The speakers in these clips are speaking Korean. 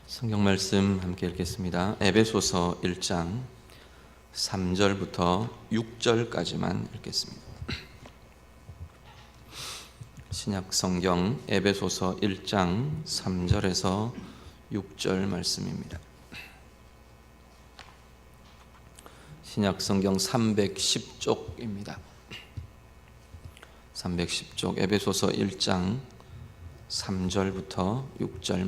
성경 말씀 함께 읽겠습니다. 에베소서 1장 3절부터 6절까지만 읽겠습니다. 신약 성경 에베소서 1장 3절에서 6절 말씀입니다. 신약 성경 310쪽입니다. 310쪽 에베소서 1장 3절부터 6절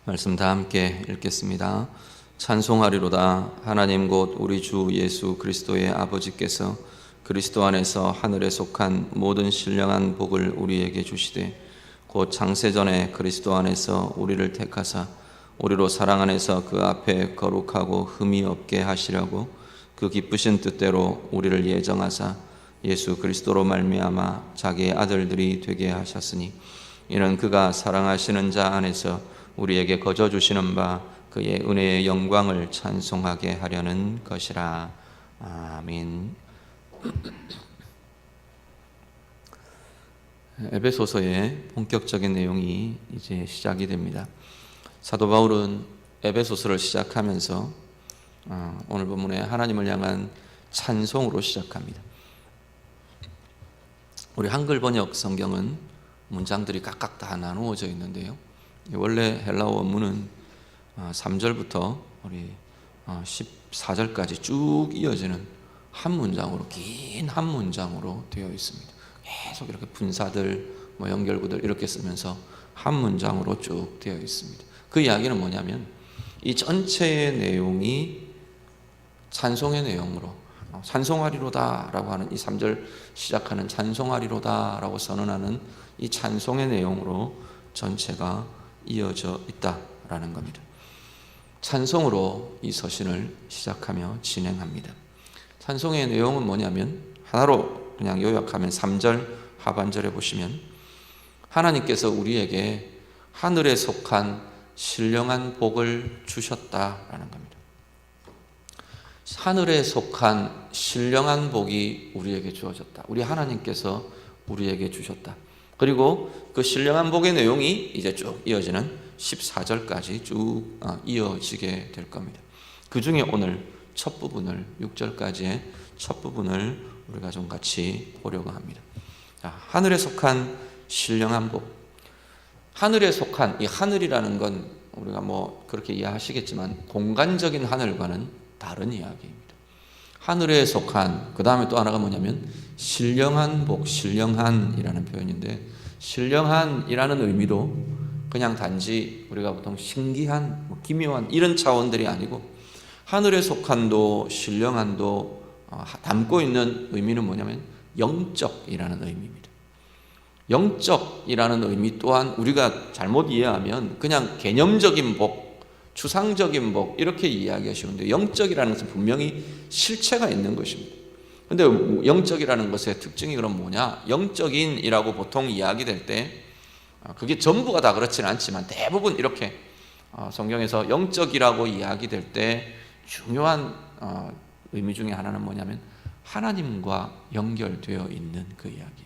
말씀 다 함께 읽겠습니다. 찬송하리로다. 하나님 곧 우리 주 예수 그리스도의 아버지께서 그리스도 안에서 하늘에 속한 모든 신령한 복을 우리에게 주시되 곧 창세전에 그리스도 안에서 우리를 택하사 우리로 사랑 안에서 그 앞에 거룩하고 흠이 없게 하시려고 그 기쁘신 뜻대로 우리를 예정하사 예수 그리스도로 말미암아 자기의 아들들이 되게 하셨으니 이는 그가 사랑하시는 자 안에서 우리에게 거저 주시는 바 그의 은혜의 영광을 찬송하게 하려는 것이라. 아멘. 에베소서의 본격적인 내용이 이제 시작이 됩니다. 사도 바울은 에베소서를 시작하면서 오늘 본문에 하나님을 향한 찬송으로 시작합니다. 우리 한글 번역 성경은 문장들이 각각 다 나누어져 있는데요, 원래 헬라어 원문은 3절부터 우리 14절까지 쭉 이어지는 한 문장으로, 긴 한 문장으로 되어 있습니다. 계속 이렇게 분사들, 연결구들 이렇게 쓰면서 한 문장으로 쭉 되어 있습니다. 그 이야기는 뭐냐면 이 전체의 내용이 찬송의 내용으로, 찬송하리로다 라고 하는 이 3절 시작하는 찬송하리로다 라고 선언하는 이 찬송의 내용으로 전체가 이어져 있다라는 겁니다. 찬송으로 이 서신을 시작하며 진행합니다. 찬송의 내용은 뭐냐면 하나로 그냥 요약하면 3절 하반절에 보시면 하나님께서 우리에게 하늘에 속한 신령한 복을 주셨다라는 겁니다. 하늘에 속한 신령한 복이 우리에게 주어졌다. 우리 하나님께서 우리에게 주셨다. 그리고 그 신령한 복의 내용이 이제 쭉 이어지는 14절까지 쭉 이어지게 될 겁니다. 그 중에 오늘 첫 부분을, 6절까지의 첫 부분을 우리가 좀 같이 보려고 합니다. 자, 하늘에 속한 신령한 복. 하늘에 속한, 이 하늘이라는 건 우리가 그렇게 이해하시겠지만 공간적인 하늘과는 다른 이야기입니다. 하늘에 속한, 그 다음에 또 하나가 뭐냐면 신령한 복, 신령한이라는 표현인데, 신령한이라는 의미도 그냥 단지 우리가 보통 신기한, 기묘한 이런 차원들이 아니고 하늘에 속한도 신령한도 담고 있는 의미는 뭐냐면 영적이라는 의미입니다. 영적이라는 의미 또한 우리가 잘못 이해하면 그냥 개념적인 복, 추상적인 복 이렇게 이야기하시는데, 영적이라는 것은 분명히 실체가 있는 것입니다. 그런데 영적이라는 것의 특징이 그럼 뭐냐? 영적인이라고 보통 이야기될 때 그게 전부가 다 그렇지는 않지만 대부분 이렇게 성경에서 영적이라고 이야기될 때 중요한 의미 중에 하나는 뭐냐면 하나님과 연결되어 있는 그 이야기입니다.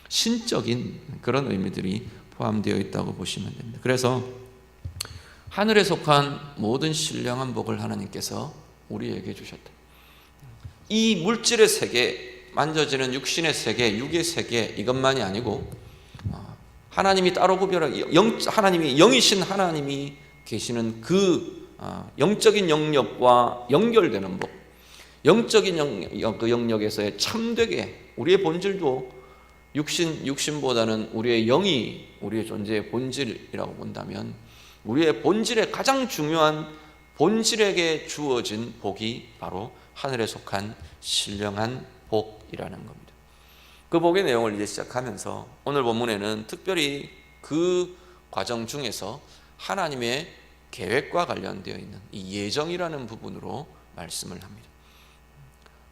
신적인 그런 의미들이 포함되어 있다고 보시면 됩니다. 그래서 하늘에 속한 모든 신령한 복을 하나님께서 우리에게 주셨다. 이 물질의 세계, 만져지는 육신의 세계, 육의 세계 이것만이 아니고 하나님이 따로 구별하기, 하나님이 영이신 하나님이 계시는 그 영적인 영역과 연결되는 복, 영적인 그 영역에서의 참되게 우리의 본질도 육신보다는 우리의 영이 우리의 존재의 본질이라고 본다면 우리의 본질의 가장 중요한 본질에게 주어진 복이 바로 하늘에 속한 신령한 복이라는 겁니다. 그 복의 내용을 이제 시작하면서 오늘 본문에는 특별히 그 과정 중에서 하나님의 계획과 관련되어 있는 이 예정이라는 부분으로 말씀을 합니다.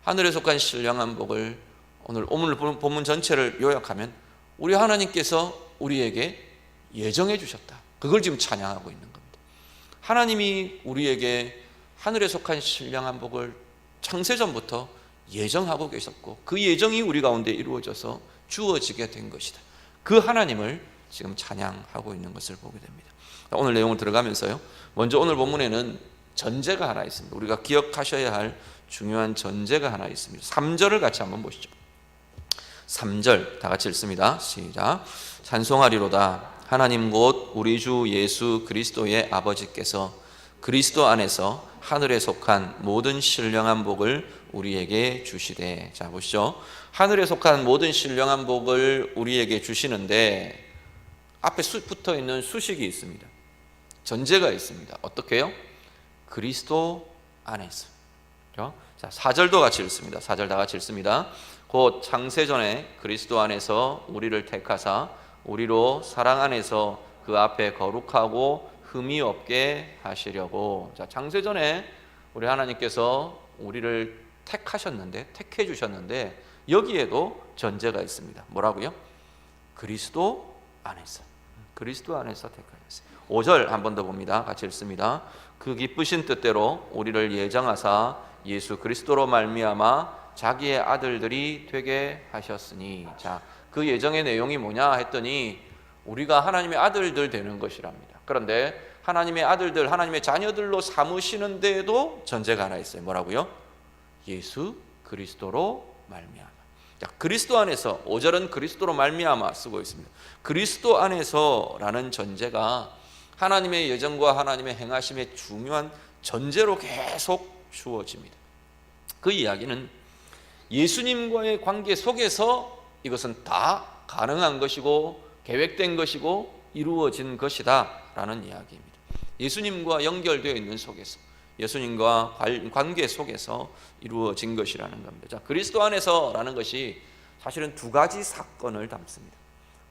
하늘에 속한 신령한 복을 오늘 본문 전체를 요약하면 우리 하나님께서 우리에게 예정해 주셨다. 그걸 지금 찬양하고 있는 겁니다. 하나님이 우리에게 하늘에 속한 신령한 복을 창세전부터 예정하고 계셨고 그 예정이 우리 가운데 이루어져서 주어지게 된 것이다. 그 하나님을 지금 찬양하고 있는 것을 보게 됩니다. 오늘 내용을 들어가면서요, 먼저 오늘 본문에는 전제가 하나 있습니다. 우리가 기억하셔야 할 중요한 전제가 하나 있습니다. 3절을 같이 한번 보시죠. 3절 다 같이 읽습니다. 시작. 찬송하리로다 하나님 곧 우리 주 예수 그리스도의 아버지께서 그리스도 안에서 하늘에 속한 모든 신령한 복을 우리에게 주시되. 자 보시죠. 하늘에 속한 모든 신령한 복을 우리에게 주시는데 앞에 붙어 있는 수식이 있습니다. 전제가 있습니다. 어떻게요? 그리스도 안에서. 그렇죠? 자 4절도 같이 읽습니다. 4절 다 같이 읽습니다. 곧 창세전에 그리스도 안에서 우리를 택하사 우리로 사랑 안에서 그 앞에 거룩하고 흠이 없게 하시려고. 자 창세전에 우리 하나님께서 우리를 택해 주셨는데 여기에도 전제가 있습니다. 뭐라고요? 그리스도 안에서. 그리스도 안에서 택하셨어요. 5절 한 번 더 봅니다. 같이 읽습니다. 그 기쁘신 뜻대로 우리를 예정하사 예수 그리스도로 말미암아 자기의 아들들이 되게 하셨으니. 자, 그 예정의 내용이 뭐냐 했더니 우리가 하나님의 아들들 되는 것이랍니다. 그런데 하나님의 아들들, 하나님의 자녀들로 삼으시는 데에도 전제가 하나 있어요. 뭐라고요? 예수 그리스도로 말미암아. 자, 그리스도 안에서, 5절은 그리스도로 말미암아 쓰고 있습니다. 그리스도 안에서라는 전제가 하나님의 예정과 하나님의 행하심의 중요한 전제로 계속 주어집니다. 그 이야기는 예수님과의 관계 속에서 이것은 다 가능한 것이고 계획된 것이고 이루어진 것이다 라는 이야기입니다. 예수님과 연결되어 있는 속에서, 예수님과 관계 속에서 이루어진 것이라는 겁니다. 자, 그리스도 안에서라는 것이 사실은 두 가지 사건을 담습니다.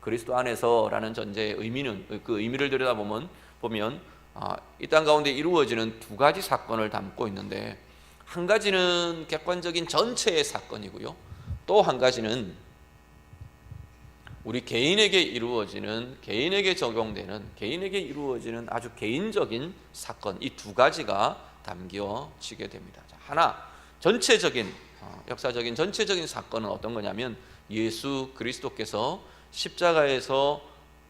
그리스도 안에서라는 전제의 의미는, 그 의미를 들여다보면 이 땅 가운데 이루어지는 두 가지 사건을 담고 있는데, 한 가지는 객관적인 전체의 사건이고요, 또 한 가지는 우리 개인에게 이루어지는, 개인에게 적용되는, 개인에게 이루어지는 아주 개인적인 사건, 이 두 가지가 담겨지게 됩니다. 하나, 전체적인, 역사적인 전체적인 사건은 어떤 거냐면 예수 그리스도께서 십자가에서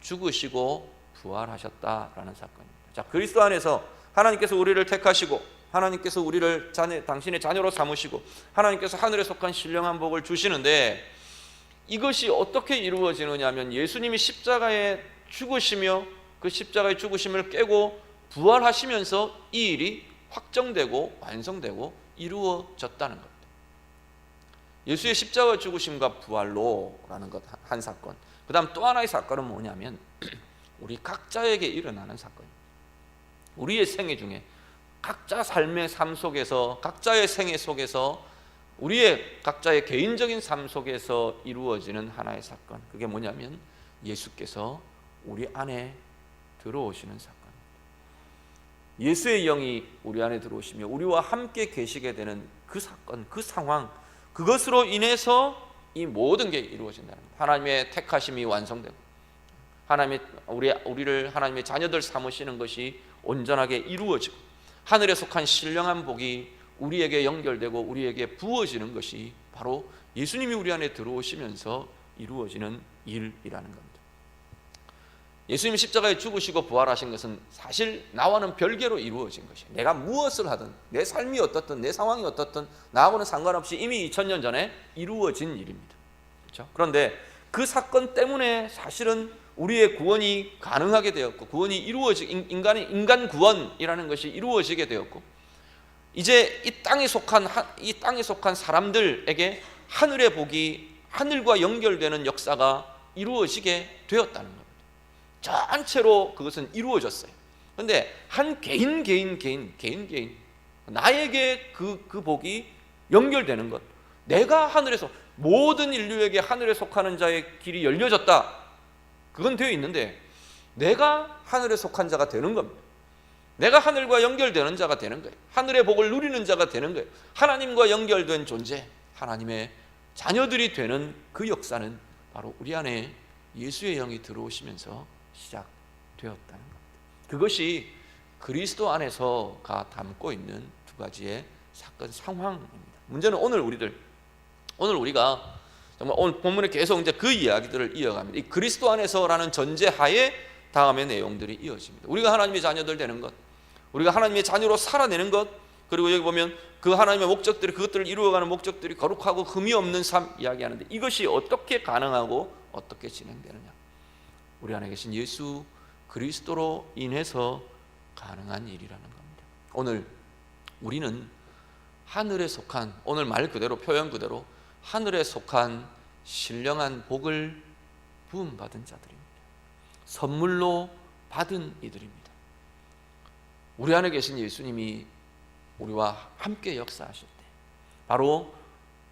죽으시고 부활하셨다라는 사건입니다. 자, 그리스도 안에서 하나님께서 우리를 택하시고, 하나님께서 우리를 당신의 자녀로 삼으시고, 하나님께서 하늘에 속한 신령한 복을 주시는데, 이것이 어떻게 이루어지느냐 하면 예수님이 십자가에 죽으시며 그 십자가의 죽으심을 깨고 부활하시면서 이 일이 확정되고 완성되고 이루어졌다는 겁니다. 예수의 십자가 죽으심과 부활로라는 것 한 사건, 그 다음 또 하나의 사건은 뭐냐면 우리 각자에게 일어나는 사건입니다. 우리의 생애 중에 각자 삶의 삶 속에서, 각자의 생애 속에서, 우리의 각자의 개인적인 삶 속에서 이루어지는 하나의 사건, 그게 뭐냐면 예수께서 우리 안에 들어오시는 사건입니다. 예수의 영이 우리 안에 들어오시며 우리와 함께 계시게 되는 그 사건, 그 상황, 그것으로 인해서 이 모든 게 이루어진다는 겁니다. 하나님의 택하심이 완성되고, 하나님의 우리를 하나님의 자녀들 삼으시는 것이 온전하게 이루어지고, 하늘에 속한 신령한 복이 우리에게 연결되고 우리에게 부어지는 것이 바로 예수님이 우리 안에 들어오시면서 이루어지는 일이라는 겁니다. 예수님이 십자가에 죽으시고 부활하신 것은 사실 나와는 별개로 이루어진 것이에요. 내가 무엇을 하든, 내 삶이 어떻든, 내 상황이 어떻든 나하고는 상관없이 이미 2000년 전에 이루어진 일입니다. 그렇죠? 그런데 그 사건 때문에 사실은 우리의 구원이 가능하게 되었고, 구원이 인간 구원이라는 것이 이루어지게 되었고, 이제 이 땅에 속한 사람들에게 하늘의 복이, 하늘과 연결되는 역사가 이루어지게 되었다는 겁니다. 전체로 그것은 이루어졌어요. 그런데 한 개인 나에게 그 복이 연결되는 것, 내가 하늘에서, 모든 인류에게 하늘에 속하는 자의 길이 열려졌다, 그건 되어 있는데 내가 하늘에 속한 자가 되는 겁니다. 내가 하늘과 연결되는 자가 되는 거예요. 하늘의 복을 누리는 자가 되는 거예요. 하나님과 연결된 존재, 하나님의 자녀들이 되는 그 역사는 바로 우리 안에 예수의 영이 들어오시면서 시작되었다는 겁니다. 그것이 그리스도 안에서가 담고 있는 두 가지의 사건 상황입니다. 문제는 오늘 우리가 정말 오늘 본문에 계속 이제 그 이야기들을 이어갑니다. 이 그리스도 안에서라는 전제하에 다음의 내용들이 이어집니다. 우리가 하나님의 자녀들 되는 것, 우리가 하나님의 자녀로 살아내는 것, 그리고 여기 보면 그 하나님의 목적들이, 그것들을 이루어가는 목적들이 거룩하고 흠이 없는 삶 이야기하는데, 이것이 어떻게 가능하고 어떻게 진행되느냐? 우리 안에 계신 예수 그리스도로 인해서 가능한 일이라는 겁니다. 오늘 우리는 하늘에 속한, 오늘 말 그대로, 표현 그대로 하늘에 속한 신령한 복을 부음받은 자들입니다. 선물로 받은 이들입니다. 우리 안에 계신 예수님이 우리와 함께 역사하실 때, 바로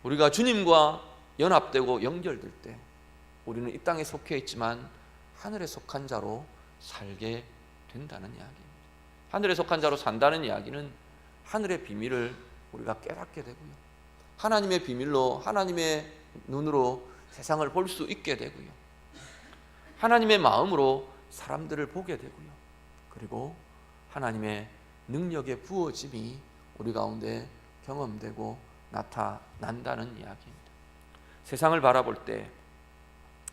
우리가 주님과 연합되고 연결될 때, 우리는 이 땅에 속해 있지만 하늘에 속한 자로 살게 된다는 이야기입니다. 하늘에 속한 자로 산다는 이야기는 하늘의 비밀을 우리가 깨닫게 되고요, 하나님의 비밀로, 하나님의 눈으로 세상을 볼 수 있게 되고요, 하나님의 마음으로 사람들을 보게 되고요, 그리고 하나님의 능력의 부어짐이 우리 가운데 경험되고 나타난다는 이야기입니다. 세상을 바라볼 때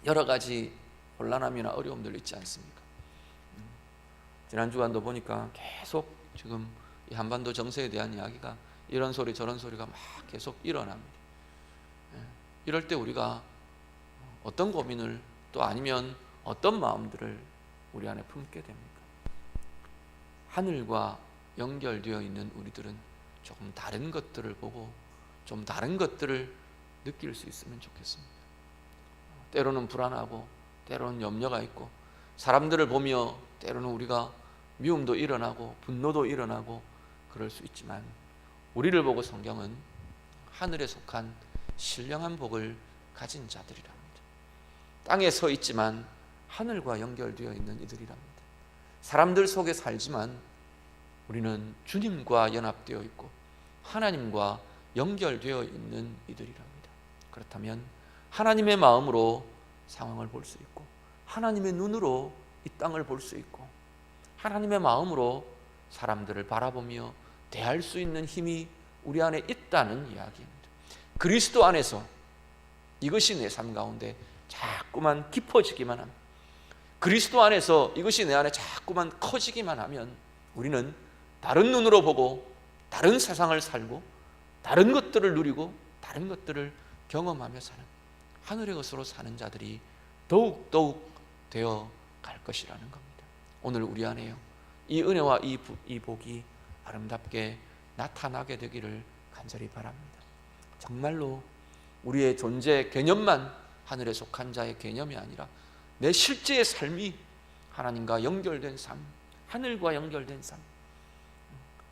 여러 가지 혼란함이나 어려움들 있지 않습니까? 지난 주간도 보니까 계속 지금 이 한반도 정세에 대한 이야기가, 이런 소리 저런 소리가 막 계속 일어납니다. 이럴 때 우리가 어떤 고민을, 또 아니면 어떤 마음들을 우리 안에 품게 됩니까? 하늘과 연결되어 있는 우리들은 조금 다른 것들을 보고 좀 다른 것들을 느낄 수 있으면 좋겠습니다. 때로는 불안하고 때로는 염려가 있고, 사람들을 보며 때로는 우리가 미움도 일어나고 분노도 일어나고 그럴 수 있지만, 우리를 보고 성경은 하늘에 속한 신령한 복을 가진 자들이랍니다. 땅에 서 있지만 하늘과 연결되어 있는 이들이랍니다. 사람들 속에 살지만 우리는 주님과 연합되어 있고 하나님과 연결되어 있는 이들이랍니다. 그렇다면 하나님의 마음으로 상황을 볼 수 있고, 하나님의 눈으로 이 땅을 볼 수 있고, 하나님의 마음으로 사람들을 바라보며 대할 수 있는 힘이 우리 안에 있다는 이야기입니다. 그리스도 안에서 이것이 내 삶 가운데 자꾸만 깊어지기만 합니다. 그리스도 안에서 이것이 내 안에 자꾸만 커지기만 하면 우리는 다른 눈으로 보고 다른 세상을 살고 다른 것들을 누리고 다른 것들을 경험하며 사는, 하늘의 것으로 사는 자들이 더욱더욱 되어 갈 것이라는 겁니다. 오늘 우리 안에요, 이 은혜와 이 복이 아름답게 나타나게 되기를 간절히 바랍니다. 정말로 우리의 존재 개념만 하늘에 속한 자의 개념이 아니라 내 실제의 삶이 하나님과 연결된 삶, 하늘과 연결된 삶,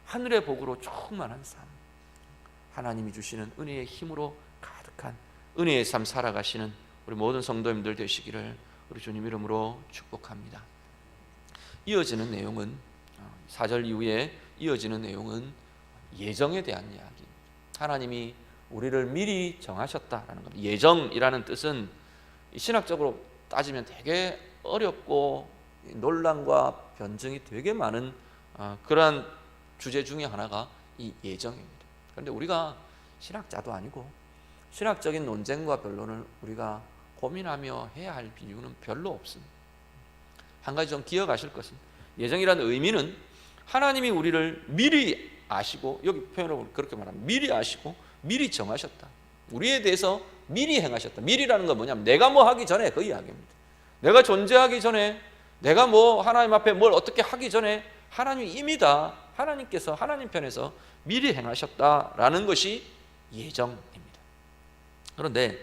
하늘의 복으로 충만한 삶, 하나님이 주시는 은혜의 힘으로 가득한 은혜의 삶 살아가시는 우리 모든 성도님들 되시기를 우리 주님 이름으로 축복합니다. 이어지는 내용은, 4절 이후에 이어지는 내용은 예정에 대한 이야기. 하나님이 우리를 미리 정하셨다라는 겁니다. 예정이라는 뜻은 신학적으로 따지면 되게 어렵고 논란과 변증이 되게 많은 그러한 주제 중에 하나가 이 예정입니다. 그런데 우리가 신학자도 아니고 신학적인 논쟁과 변론을 우리가 고민하며 해야 할 이유는 별로 없습니다. 한 가지 좀 기억하실 것은, 예정이라는 의미는 하나님이 우리를 미리 아시고, 여기 표현으로 그렇게 말합니다. 미리 아시고 미리 정하셨다. 우리에 대해서 미리 행하셨다. 미리라는 건 뭐냐면 내가 뭐 하기 전에 그 이야기입니다. 내가 존재하기 전에, 내가 뭐 하나님 앞에 뭘 어떻게 하기 전에 하나님이 이미 다 하나님께서 하나님 편에서 미리 행하셨다라는 것이 예정입니다. 그런데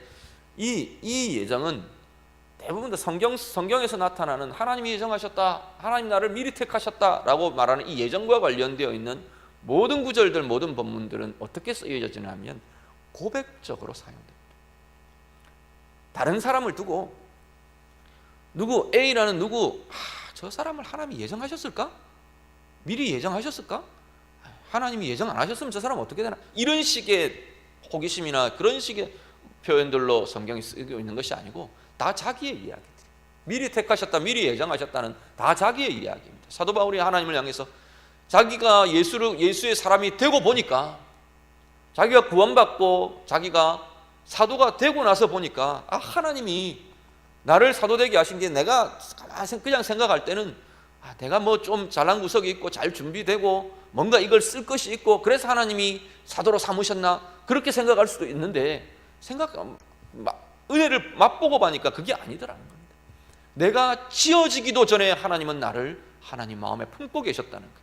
이 예정은 대부분 다 성경에서 나타나는 하나님이 예정하셨다, 하나님 나를 미리 택하셨다라고 말하는 이 예정과 관련되어 있는 모든 구절들, 모든 본문들은 어떻게 쓰여지냐 하면 고백적으로 사용됩니다. 다른 사람을 두고 누구 A라는 누구, 저 사람을 하나님이 예정하셨을까? 미리 예정하셨을까? 하나님이 예정 안 하셨으면 저 사람 어떻게 되나? 이런 식의 호기심이나 그런 식의 표현들로 성경이 쓰고 있는 것이 아니고 다 자기의 이야기들. 미리 택하셨다, 미리 예정하셨다는 다 자기의 이야기입니다. 사도 바울이 하나님을 향해서 자기가 예수의 사람이 되고 보니까, 자기가 구원받고 자기가 사도가 되고 나서 보니까 하나님이 나를 사도 되게 하신 게, 내가 그냥 생각할 때는 내가 뭐 좀 잘난 구석이 있고 잘 준비되고 뭔가 이걸 쓸 것이 있고 그래서 하나님이 사도로 삼으셨나, 그렇게 생각할 수도 있는데, 은혜를 맛보고 보니까 그게 아니더라는 겁니다. 내가 지어지기도 전에 하나님은 나를 하나님 마음에 품고 계셨다는 거예요.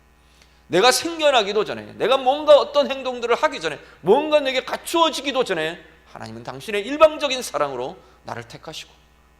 내가 생겨나기도 전에, 내가 뭔가 어떤 행동들을 하기 전에, 뭔가 내게 갖추어지기도 전에 하나님은 당신의 일방적인 사랑으로 나를 택하시고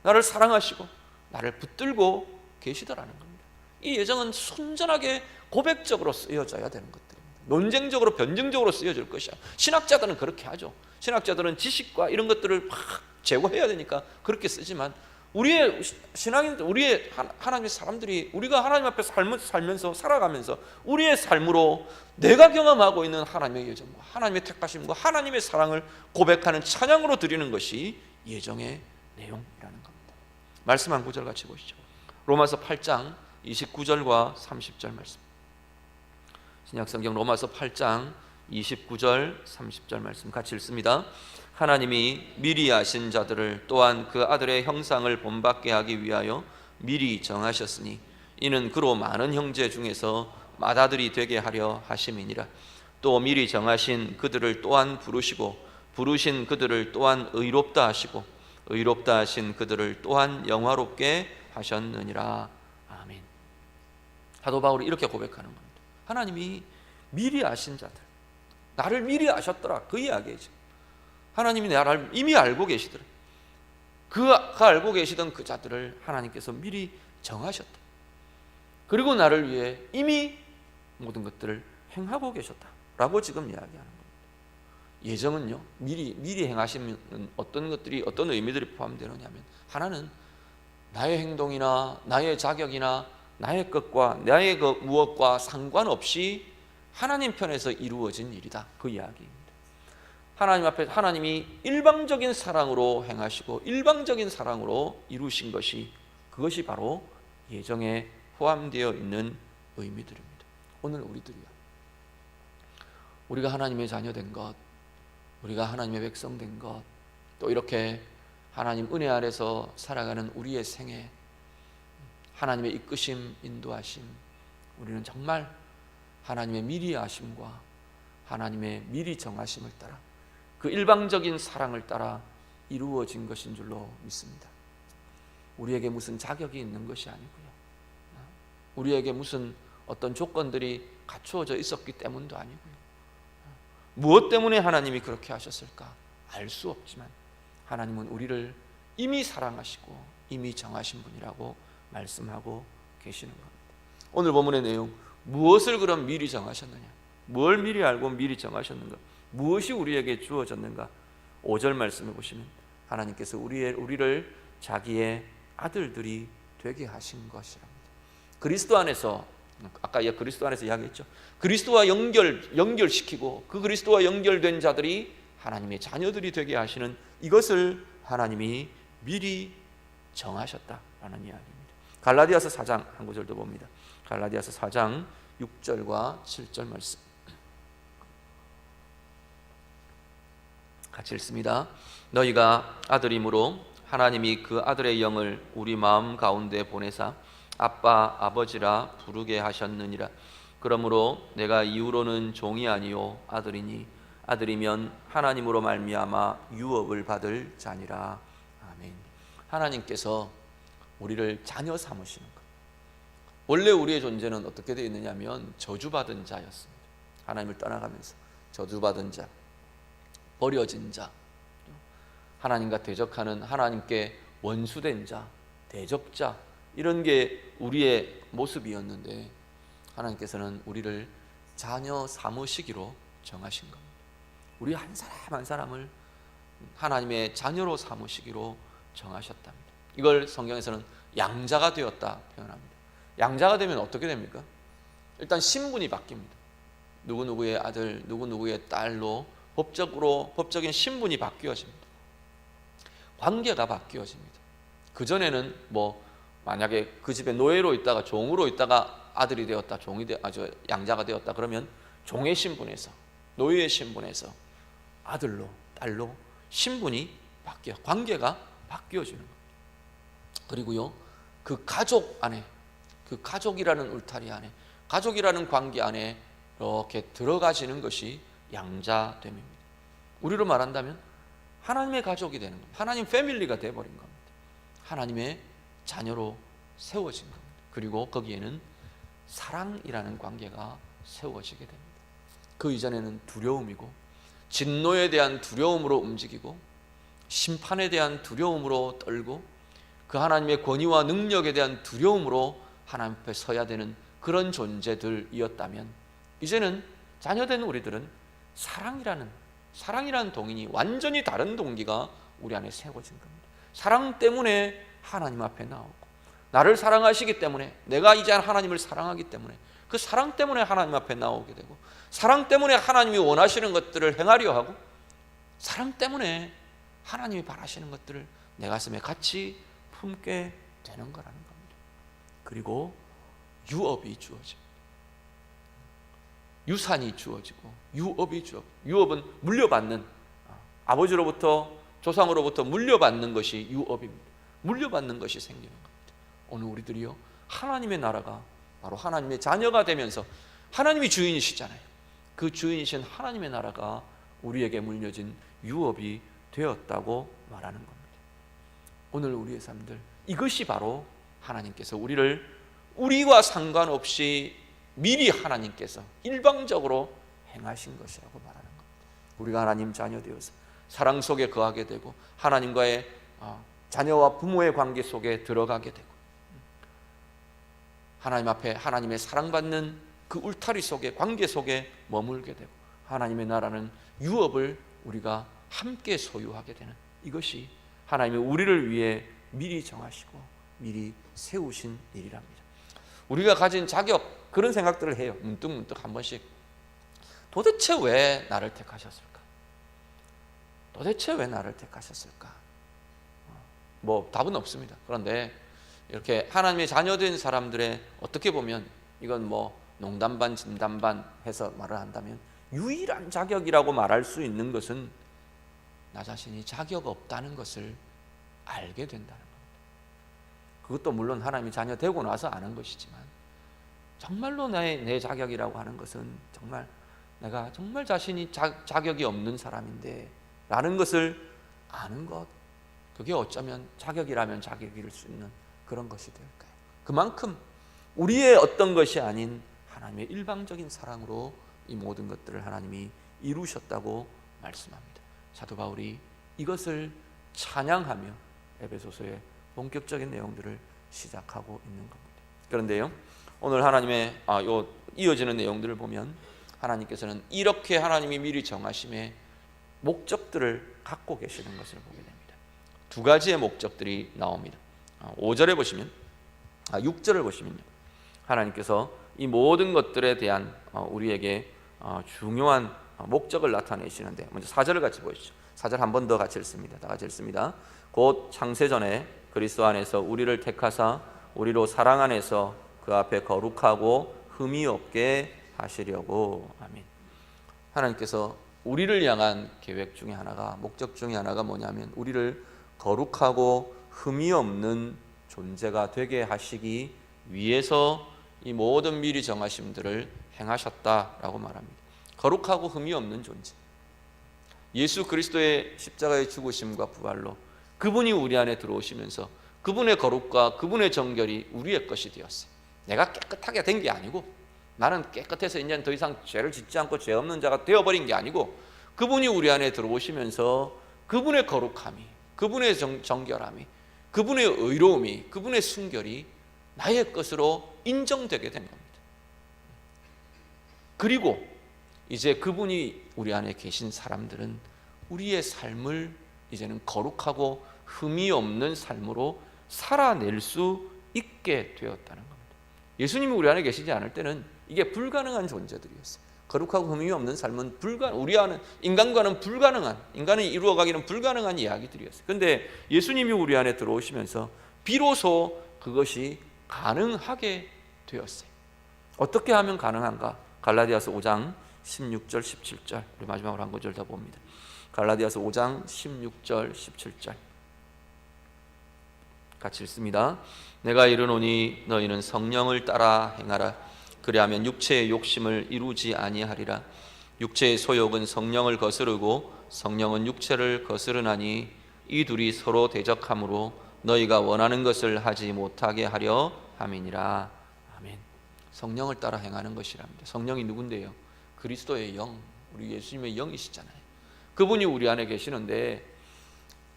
나를 사랑하시고 나를 붙들고 계시더라는 겁니다. 이 예정은 순전하게 고백적으로 쓰여져야 되는 것들입니다. 논쟁적으로 변증적으로 쓰여질 것이야. 신학자들은 그렇게 하죠. 신학자들은 지식과 이런 것들을 막 제거해야 되니까 그렇게 쓰지만, 우리의 신앙인, 우리의 하나님의 사람들이 우리가 하나님 앞에 살면서 살아가면서 우리의 삶으로 내가 경험하고 있는 하나님의 예정과 하나님의 택하심과 하나님의 사랑을 고백하는 찬양으로 드리는 것이 예정의 내용이라는 겁니다. 말씀 한 구절 같이 보시죠. 로마서 8장 29절과 30절 말씀. 신약성경 로마서 8장 29절 30절 말씀 같이 읽습니다. 하나님이 미리 아신 자들을 또한 그 아들의 형상을 본받게 하기 위하여 미리 정하셨으니 이는 그로 많은 형제 중에서 맏아들이 되게 하려 하심이니라. 또 미리 정하신 그들을 또한 부르시고 부르신 그들을 또한 의롭다 하시고 의롭다 하신 그들을 또한 영화롭게 하셨느니라. 아멘. 사도 바울이 이렇게 고백하는 겁니다. 하나님이 미리 아신 자들, 나를 미리 아셨더라, 그 이야기죠. 하나님이 나를 이미 알고 계시더라. 그가 알고 계시던 그 자들을 하나님께서 미리 정하셨다. 그리고 나를 위해 이미 모든 것들을 행하고 계셨다라고 지금 이야기하는 겁니다. 예정은요, 미리 행하시면 어떤 것들이, 어떤 의미들이 포함되느냐면, 하나는 나의 행동이나 나의 자격이나 나의 것과 나의 그 무엇과 상관없이 하나님 편에서 이루어진 일이다, 그 이야기입니다. 하나님 앞에 하나님이 일방적인 사랑으로 행하시고 일방적인 사랑으로 이루신 것이, 그것이 바로 예정에 포함되어 있는 의미들입니다. 오늘 우리들이요, 우리가 하나님의 자녀된 것, 우리가 하나님의 백성 된 것, 또 이렇게 하나님 은혜 아래서 살아가는 우리의 생애, 하나님의 이끄심, 인도하심, 우리는 정말 하나님의 미리 아심과 하나님의 미리 정하심을 따라, 그 일방적인 사랑을 따라 이루어진 것인 줄로 믿습니다. 우리에게 무슨 자격이 있는 것이 아니고요, 우리에게 무슨 어떤 조건들이 갖추어져 있었기 때문도 아니고요, 무엇 때문에 하나님이 그렇게 하셨을까 알 수 없지만 하나님은 우리를 이미 사랑하시고 이미 정하신 분이라고 말씀하고 계시는 겁니다. 오늘 본문의 내용, 무엇을 그럼 미리 정하셨느냐, 뭘 미리 알고 미리 정하셨는가, 무엇이 우리에게 주어졌는가. 5절 말씀해 보시면 하나님께서 우리를 자기의 아들들이 되게 하신 것이랍니다. 그리스도 안에서, 아까 그리스도 안에서 이야기했죠. 그리스도와 연결시키고 그 그리스도와 연결된 자들이 하나님의 자녀들이 되게 하시는 이것을 하나님이 미리 정하셨다라는 이야기입니다. 갈라디아서 4장 한 구절 더 봅니다. 갈라디아서 4장 6절과 7절 말씀 같이 읽습니다. 너희가 아들이므로 하나님이 그 아들의 영을 우리 마음 가운데 보내사 아빠 아버지라 부르게 하셨느니라. 그러므로 내가 이후로는 종이 아니요 아들이니 아들이면 하나님으로 말미암아 유업을 받을 자니라. 아멘. 하나님께서 우리를 자녀 삼으시는 것. 원래 우리의 존재는 어떻게 되어 있느냐면 저주받은 자였습니다. 하나님을 떠나가면서 저주받은 자, 버려진 자, 하나님과 대적하는, 하나님께 원수된 자, 대적자, 이런 게 우리의 모습이었는데 하나님께서는 우리를 자녀 삼으시기로 정하신 겁니다. 우리 한 사람 한 사람을 하나님의 자녀로 삼으시기로 정하셨답니다. 이걸 성경에서는 양자가 되었다 표현합니다. 양자가 되면 어떻게 됩니까? 일단 신분이 바뀝니다. 누구누구의 아들, 누구누구의 딸로 법적인 신분이 바뀌어집니다. 관계가 바뀌어집니다. 그전에는 만약에 그 집에 노예로 있다가 종으로 있다가 아들이 되었다, 양자가 되었다 그러면 종의 신분에서, 노예의 신분에서 아들로, 딸로 신분이 바뀌어, 관계가 바뀌어지는 겁니다. 그리고요, 그 가족 안에, 그 가족이라는 울타리 안에, 가족이라는 관계 안에 이렇게 들어가지는 것이 양자됨입니다. 우리로 말한다면 하나님의 가족이 되는 겁니다. 하나님 패밀리가 되어버린 겁니다. 하나님의 자녀로 세워진 겁니다. 그리고 거기에는 사랑이라는 관계가 세워지게 됩니다. 그 이전에는 두려움이고, 진노에 대한 두려움으로 움직이고, 심판에 대한 두려움으로 떨고, 그 하나님의 권위와 능력에 대한 두려움으로 하나님 앞에 서야 되는 그런 존재들이었다면, 이제는 자녀된 우리들은 사랑이라는 동인이 완전히 다른 동기가 우리 안에 세워진 겁니다. 사랑 때문에 하나님 앞에 나오고, 나를 사랑하시기 때문에, 내가 이제 하나님을 사랑하기 때문에, 그 사랑 때문에 하나님 앞에 나오게 되고, 사랑 때문에 하나님이 원하시는 것들을 행하려 하고, 사랑 때문에 하나님이 바라시는 것들을 내 가슴에 같이 품게 되는 거라는 겁니다. 그리고 유업이 주어집니다. 유산이 주어지고 유업이 주어집니다. 유업은 물려받는, 아버지로부터 조상으로부터 물려받는 것이 유업입니다. 물려받는 것이 생기는 겁니다. 오늘 우리들이요, 하나님의 나라가 바로 하나님의 자녀가 되면서, 하나님이 주인이시잖아요. 그 주인이신 하나님의 나라가 우리에게 물려진 유업이 되었다고 말하는 겁니다. 오늘 우리의 삶들, 이것이 바로 하나님께서 우리와 상관없이 미리 하나님께서 일방적으로 행하신 것이라고 말하는 겁니다. 우리가 하나님 자녀 되어서 사랑 속에 거하게 되고, 하나님과의 자녀와 부모의 관계 속에 들어가게 되고, 하나님 앞에 하나님의 사랑받는 그 울타리 속에, 관계 속에 머물게 되고, 하나님의 나라는 유업을 우리가 함께 소유하게 되는, 이것이 하나님이 우리를 위해 미리 정하시고 미리 세우신 일이랍니다. 우리가 가진 자격, 그런 생각들을 해요. 문득문득 한 번씩. 도대체 왜 나를 택하셨을까? 도대체 왜 나를 택하셨을까? 뭐 답은 없습니다. 그런데 이렇게 하나님의 자녀된 사람들의, 어떻게 보면 이건 뭐 농담 반 진담 반 해서 말을 한다면, 유일한 자격이라고 말할 수 있는 것은 나 자신이 자격 없다는 것을 알게 된다는 겁니다. 그것도 물론 하나님이 자녀 되고 나서 아는 것이지만, 정말로 내 자격이라고 하는 것은 정말 내가 정말 자신이 자격이 없는 사람인데 라는 것을 아는 것, 그게 어쩌면 자격이라면 자격일 수 있는 그런 것이 될까요? 그만큼 우리의 어떤 것이 아닌 하나님의 일방적인 사랑으로 이 모든 것들을 하나님이 이루셨다고 말씀합니다. 사도 바울이 이것을 찬양하며 에베소서의 본격적인 내용들을 시작하고 있는 겁니다. 그런데요, 오늘 하나님의 이어지는 내용들을 보면, 하나님께서는 이렇게 하나님이 미리 정하심에 목적들을 갖고 계시는 것을 보게 됩니다. 두 가지의 목적들이 나옵니다. 5절에 보시면, 6절을 보시면요, 하나님께서 이 모든 것들에 대한 우리에게 중요한 목적을 나타내시는데, 먼저 4절을 같이 보시죠. 4절 한 번 더 같이 읽습니다. 다 같이 읽습니다. 곧 창세전에 그리스도 안에서 우리를 택하사 우리로 사랑 안에서 그 앞에 거룩하고 흠이 없게 하시려고. 아멘. 하나님께서 우리를 향한 계획 중에 하나가, 목적 중에 하나가 뭐냐면, 우리를 거룩하고 흠이 없는 존재가 되게 하시기 위해서 이 모든 미리 정하심들을 행하셨다라고 말합니다. 거룩하고 흠이 없는 존재, 예수 그리스도의 십자가의 죽으심과 부활로 그분이 우리 안에 들어오시면서 그분의 거룩과 그분의 정결이 우리의 것이 되었어요. 내가 깨끗하게 된 게 아니고, 나는 깨끗해서 이제 더 이상 죄를 짓지 않고 죄 없는 자가 되어버린 게 아니고, 그분이 우리 안에 들어오시면서 그분의 거룩함이, 그분의 정결함이, 그분의 의로움이, 그분의 순결이 나의 것으로 인정되게 된 겁니다. 그리고 이제 그분이 우리 안에 계신 사람들은 우리의 삶을 이제는 거룩하고 흠이 없는 삶으로 살아낼 수 있게 되었다는 겁니다. 예수님이 우리 안에 계시지 않을 때는 이게 불가능한 존재들이었어요. 거룩하고 흠이 없는 삶은 우리 안에 인간과는 불가능한, 인간이 이루어가기는 불가능한 이야기들이었어요. 그런데 예수님이 우리 안에 들어오시면서 비로소 그것이 가능하게 되었어요. 어떻게 하면 가능한가? 갈라디아서 5장 16절 17절, 우리 마지막으로 한 구절 더 봅니다. 갈라디아서 5장 16절 17절 같이 읽습니다. 내가 이르노니 너희는 성령을 따라 행하라. 그리하면 육체의 욕심을 이루지 아니하리라. 육체의 소욕은 성령을 거스르고 성령은 육체를 거스르나니 이 둘이 서로 대적하므로 너희가 원하는 것을 하지 못하게 하려 함이니라. 아멘. 성령을 따라 행하는 것이랍니다. 성령이 누군데요? 그리스도의 영, 우리 예수님의 영이시잖아요. 그분이 우리 안에 계시는데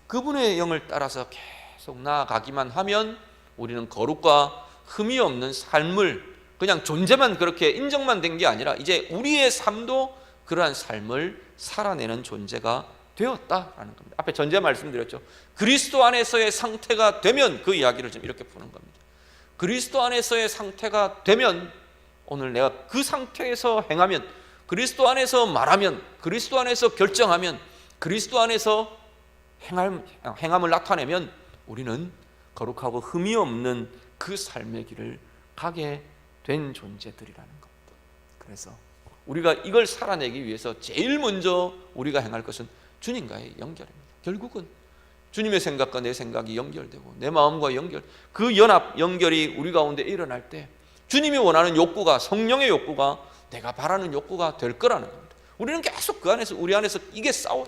그분의 영을 따라서 계속 나아가기만 하면 우리는 거룩과 흠이 없는 삶을, 그냥 존재만 그렇게 인정만 된 게 아니라 이제 우리의 삶도 그러한 삶을 살아내는 존재가 되었다라는 겁니다. 앞에 전제 말씀드렸죠. 그리스도 안에서의 상태가 되면, 그 이야기를 좀 이렇게 푸는 겁니다. 그리스도 안에서의 상태가 되면, 오늘 내가 그 상태에서 행하면, 그리스도 안에서 말하면, 그리스도 안에서 결정하면, 그리스도 안에서 행함을 나타내면 우리는 거룩하고 흠이 없는 그 삶의 길을 가게 된 존재들이라는 겁니다. 그래서 우리가 이걸 살아내기 위해서 제일 먼저 우리가 행할 것은 주님과의 연결입니다. 결국은 주님의 생각과 내 생각이 연결되고 내 마음과 그 연합, 연결이 우리 가운데 일어날 때 주님이 원하는 욕구가, 성령의 욕구가 내가 바라는 욕구가 될 거라는 겁니다. 우리는 계속 그 안에서, 우리 안에서 이게 싸워요.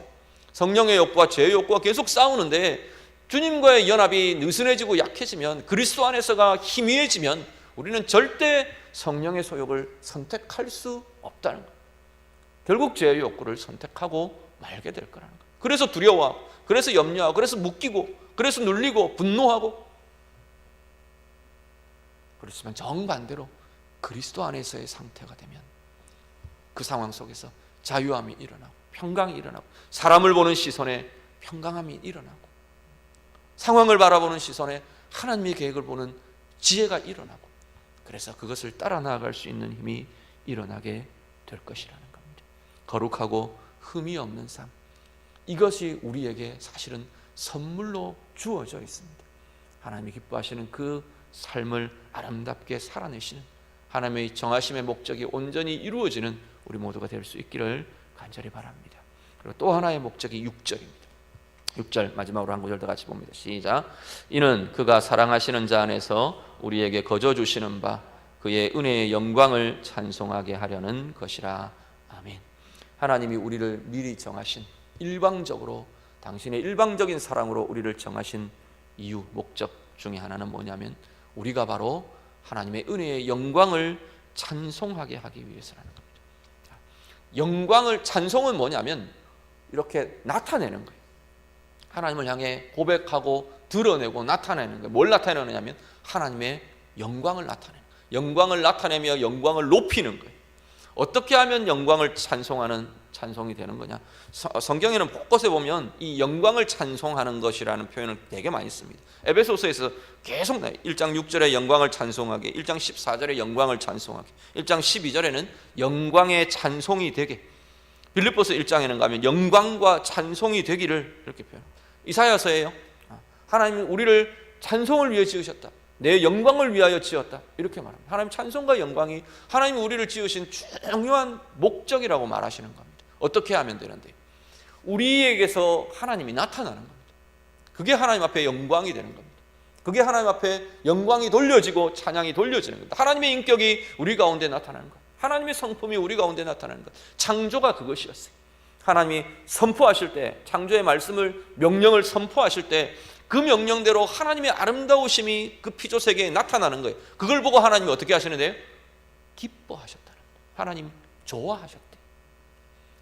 성령의 욕구와 죄의 욕구가 계속 싸우는데 주님과의 연합이 느슨해지고 약해지면, 그리스도 안에서가 희미해지면 우리는 절대 성령의 소욕을 선택할 수 없다는 거예요. 결국 죄의 욕구를 선택하고 말게 될 거라는 거예요. 그래서 두려워하고, 그래서 염려하고, 그래서 묶이고, 그래서 눌리고 분노하고. 그렇지만 정반대로 그리스도 안에서의 상태가 되면 그 상황 속에서 자유함이 일어나고 평강이 일어나고, 사람을 보는 시선에 평강함이 일어나고, 상황을 바라보는 시선에 하나님의 계획을 보는 지혜가 일어나고, 그래서 그것을 따라 나아갈 수 있는 힘이 일어나게 될 것이라는 겁니다. 거룩하고 흠이 없는 삶, 이것이 우리에게 사실은 선물로 주어져 있습니다. 하나님이 기뻐하시는 그 삶을 아름답게 살아내시는, 하나님의 정하심의 목적이 온전히 이루어지는 우리 모두가 될 수 있기를 간절히 바랍니다. 그리고 또 하나의 목적이 6절입니다. 6절 마지막으로 한 구절 더 같이 봅니다. 시작. 이는 그가 사랑하시는 자 안에서 우리에게 거저 주시는 바 그의 은혜의 영광을 찬송하게 하려는 것이라. 아멘. 하나님이 우리를 미리 정하신, 일방적으로 당신의 일방적인 사랑으로 우리를 정하신 이유, 목적 중에 하나는 뭐냐면 우리가 바로 하나님의 은혜의 영광을 찬송하게 하기 위해서라는 겁니다. 영광을, 찬송은 뭐냐면 이렇게 나타내는 거예요. 하나님을 향해 고백하고 드러내고 나타내는 거예요. 뭘 나타내느냐면 하나님의 영광을 나타내는 거예요. 영광을 나타내며 영광을 높이는 거예요. 어떻게 하면 영광을 찬송하는 찬송이 되는 거냐? 성경에는 곳곳에 보면 이 영광을 찬송하는 것이라는 표현을 되게 많이 씁니다. 에베소서에서 계속 나요. 1장 6절에 영광을 찬송하게, 1장 14절에 영광을 찬송하게, 1장 12절에는 영광의 찬송이 되게, 빌립보서 1장에는 가면 영광과 찬송이 되기를 이렇게 표현합니다. 이사야서예요. 하나님이 우리를 찬송을 위해 지으셨다, 내 영광을 위하여 지었다, 이렇게 말합니다. 하나님 찬송과 영광이 하나님이 우리를 지으신 중요한 목적이라고 말하시는 겁니다. 어떻게 하면 되는데? 우리에게서 하나님이 나타나는 겁니다. 그게 하나님 앞에 영광이 되는 겁니다. 그게 하나님 앞에 영광이 돌려지고 찬양이 돌려지는 겁니다. 하나님의 인격이 우리 가운데 나타나는 것, 하나님의 성품이 우리 가운데 나타나는 것, 창조가 그것이었어요. 하나님이 선포하실 때, 창조의 말씀을, 명령을 선포하실 때 그 명령대로 하나님의 아름다우심이 그 피조세계에 나타나는 거예요. 그걸 보고 하나님이 어떻게 하시는데요? 기뻐하셨다는 거예요. 하나님 좋아하셨대.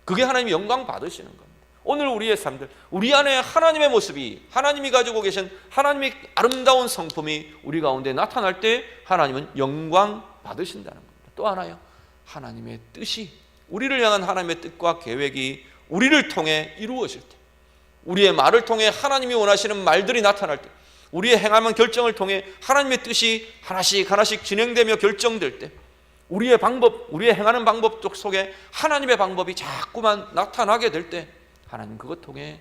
그게 하나님이 영광 받으시는 겁니다. 오늘 우리의 삶들, 우리 안에 하나님의 모습이, 하나님이 가지고 계신 하나님의 아름다운 성품이 우리 가운데 나타날 때 하나님은 영광 받으신다는 겁니다. 또 하나요, 하나님의 뜻이, 우리를 향한 하나님의 뜻과 계획이 우리를 통해 이루어질 때, 우리의 말을 통해 하나님이 원하시는 말들이 나타날 때, 우리의 행함한 결정을 통해 하나님의 뜻이 하나씩 하나씩 진행되며 결정될 때, 우리의 방법, 우리의 행하는 방법 속에 하나님의 방법이 자꾸만 나타나게 될 때 하나님 그것 통해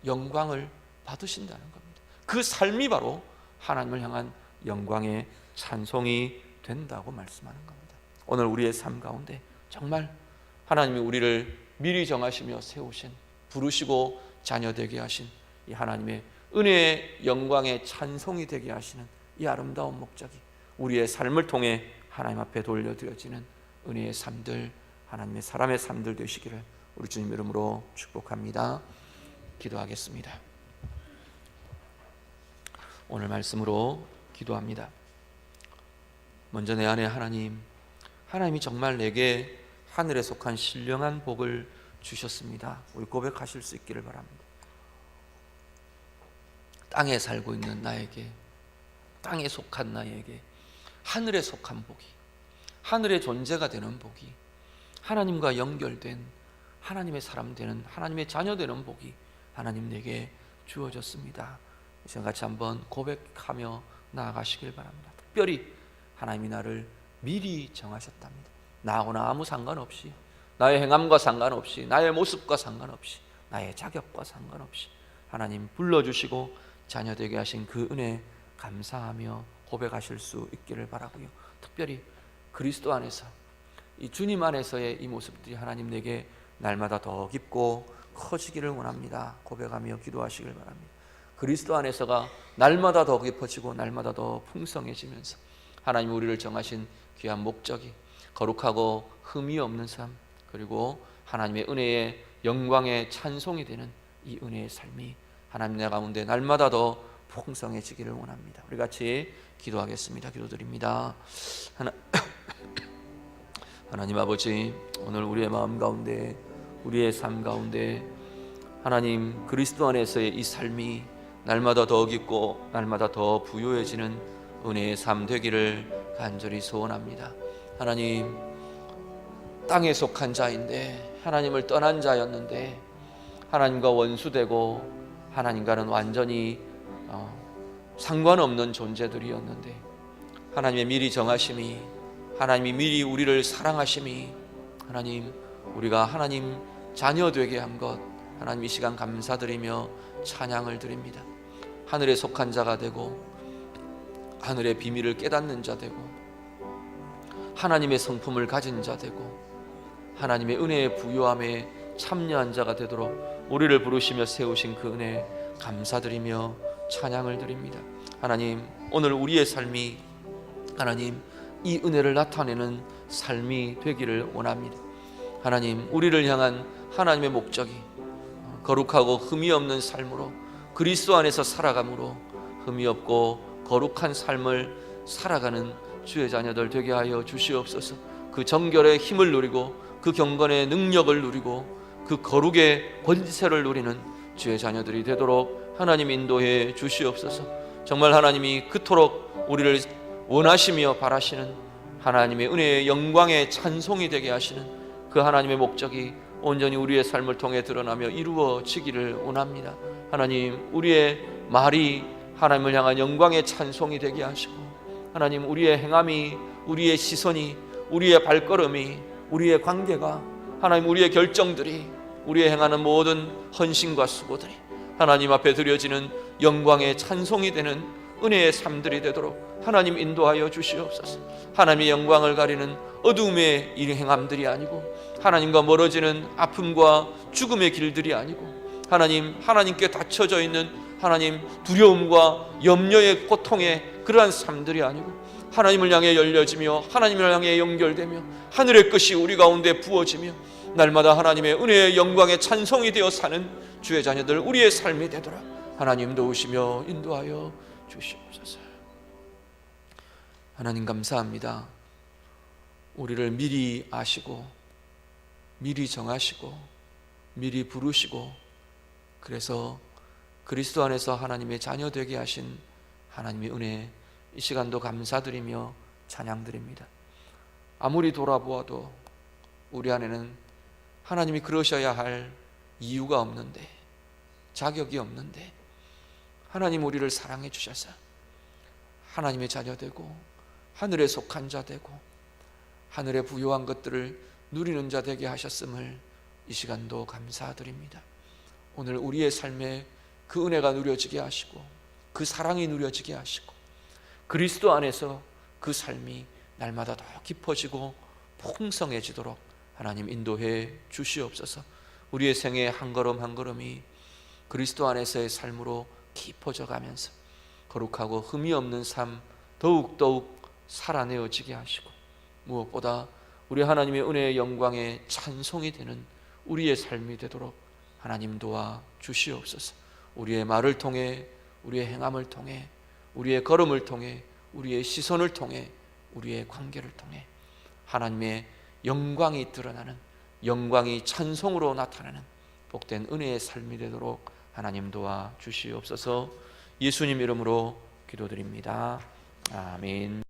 영광을 받으신다는 겁니다. 그 삶이 바로 하나님을 향한 영광의 찬송이 된다고 말씀하는 겁니다. 오늘 우리의 삶 가운데 정말 하나님이 우리를 미리 정하시며 세우신 부르시고 자녀되게 하신 이 하나님의 은혜의 영광의 찬송이 되게 하시는 이 아름다운 목적이 우리의 삶을 통해 하나님 앞에 돌려드려지는 은혜의 삶들, 하나님의 사람의 삶들 되시기를 우리 주님 이름으로 축복합니다. 기도하겠습니다. 오늘 말씀으로 기도합니다. 먼저 내 안에 하나님이 정말 내게 하늘에 속한 신령한 복을 주셨습니다. 우리 고백하실 수 있기를 바랍니다. 땅에 살고 있는 나에게, 땅에 속한 나에게 하늘에 속한 복이, 하늘의 존재가 되는 복이, 하나님과 연결된 하나님의 사람 되는, 하나님의 자녀 되는 복이 하나님 내게 주어졌습니다. 이 시간 같이 한번 고백하며 나아가시길 바랍니다. 특별히 하나님이 나를 미리 정하셨답니다. 나하고는 아무 상관없이, 나의 행함과 상관없이, 나의 모습과 상관없이, 나의 자격과 상관없이 하나님 불러주시고 자녀되게 하신 그 은혜 감사하며 고백하실 수 있기를 바라고요. 특별히 그리스도 안에서, 이 주님 안에서의 이 모습들이 하나님 내게 날마다 더 깊고 커지기를 원합니다. 고백하며 기도하시길 바랍니다. 그리스도 안에서가 날마다 더 깊어지고 날마다 더 풍성해지면서 하나님 우리를 정하신 귀한 목적이 거룩하고 흠이 없는 삶, 그리고 하나님의 은혜의 영광의 찬송이 되는 이 은혜의 삶이 하나님 내 가운데 날마다 더 풍성해지기를 원합니다. 우리 같이 기도하겠습니다. 기도드립니다. 하나님 아버지, 오늘 우리의 마음 가운데, 우리의 삶 가운데 하나님 그리스도 안에서의 이 삶이 날마다 더 깊고 날마다 더 부유해지는 은혜의 삶 되기를 간절히 소원합니다. 하나님, 땅에 속한 자인데, 하나님을 떠난 자였는데, 하나님과 원수되고 하나님과는 완전히 상관없는 존재들이었는데, 하나님의 미리 정하심이, 하나님이 미리 우리를 사랑하심이, 하나님 우리가 하나님 자녀 되게 한 것, 하나님 이 시간 감사드리며 찬양을 드립니다. 하늘에 속한 자가 되고 하늘의 비밀을 깨닫는 자 되고 하나님의 성품을 가진 자 되고 하나님의 은혜의 부요함에 참여한 자가 되도록 우리를 부르시며 세우신 그 은혜 감사드리며 찬양을 드립니다. 하나님, 오늘 우리의 삶이 하나님 이 은혜를 나타내는 삶이 되기를 원합니다. 하나님, 우리를 향한 하나님의 목적이 거룩하고 흠이 없는 삶으로, 그리스도 안에서 살아감으로 흠이 없고 거룩한 삶을 살아가는 주의 자녀들 되게 하여 주시옵소서. 그 정결의 힘을 누리고 그 경건의 능력을 누리고 그 거룩의 권세를 누리는 주의 자녀들이 되도록 하나님 인도해 주시옵소서. 정말 하나님이 그토록 우리를 원하시며 바라시는 하나님의 은혜의 영광의 찬송이 되게 하시는 그 하나님의 목적이 온전히 우리의 삶을 통해 드러나며 이루어지기를 원합니다. 하나님, 우리의 말이 하나님을 향한 영광의 찬송이 되게 하시고, 하나님 우리의 행함이, 우리의 시선이, 우리의 발걸음이, 우리의 관계가, 하나님 우리의 결정들이, 우리의 행하는 모든 헌신과 수고들이 하나님 앞에 드려지는 영광의 찬송이 되는 은혜의 삶들이 되도록 하나님 인도하여 주시옵소서. 하나님의 영광을 가리는 어두움의 이 행함들이 아니고, 하나님과 멀어지는 아픔과 죽음의 길들이 아니고, 하나님께 닫혀져 있는 하나님 두려움과 염려의 고통의 그러한 삶들이 아니고, 하나님을 향해 열려지며 하나님을 향해 연결되며 하늘의 것이 우리 가운데 부어지며 날마다 하나님의 은혜의 영광의 찬송이 되어 사는 주의 자녀들 우리의 삶이 되도록 하나님 도우시며 인도하여 주시옵소서. 하나님 감사합니다. 우리를 미리 아시고 미리 정하시고 미리 부르시고, 그래서 그리스도 안에서 하나님의 자녀 되게 하신 하나님의 은혜, 이 시간도 감사드리며 찬양드립니다. 아무리 돌아보아도 우리 안에는 하나님이 그러셔야 할 이유가 없는데, 자격이 없는데, 하나님 우리를 사랑해 주셔서 하나님의 자녀 되고 하늘에 속한 자 되고 하늘의 부요한 것들을 누리는 자 되게 하셨음을 이 시간도 감사드립니다. 오늘 우리의 삶에 그 은혜가 누려지게 하시고 그 사랑이 누려지게 하시고 그리스도 안에서 그 삶이 날마다 더 깊어지고 풍성해지도록 하나님 인도해 주시옵소서. 우리의 생애 한 걸음 한 걸음이 그리스도 안에서의 삶으로 깊어져 가면서 거룩하고 흠이 없는 삶 더욱더욱 살아내어지게 하시고, 무엇보다 우리 하나님의 은혜의 영광에 찬송이 되는 우리의 삶이 되도록 하나님 도와 주시옵소서. 우리의 말을 통해, 우리의 행함을 통해, 우리의 걸음을 통해, 우리의 시선을 통해, 우리의 관계를 통해 하나님의 영광이 드러나는, 영광이 찬송으로 나타나는 복된 은혜의 삶이 되도록 하나님 도와 주시옵소서. 예수님 이름으로 기도드립니다. 아멘.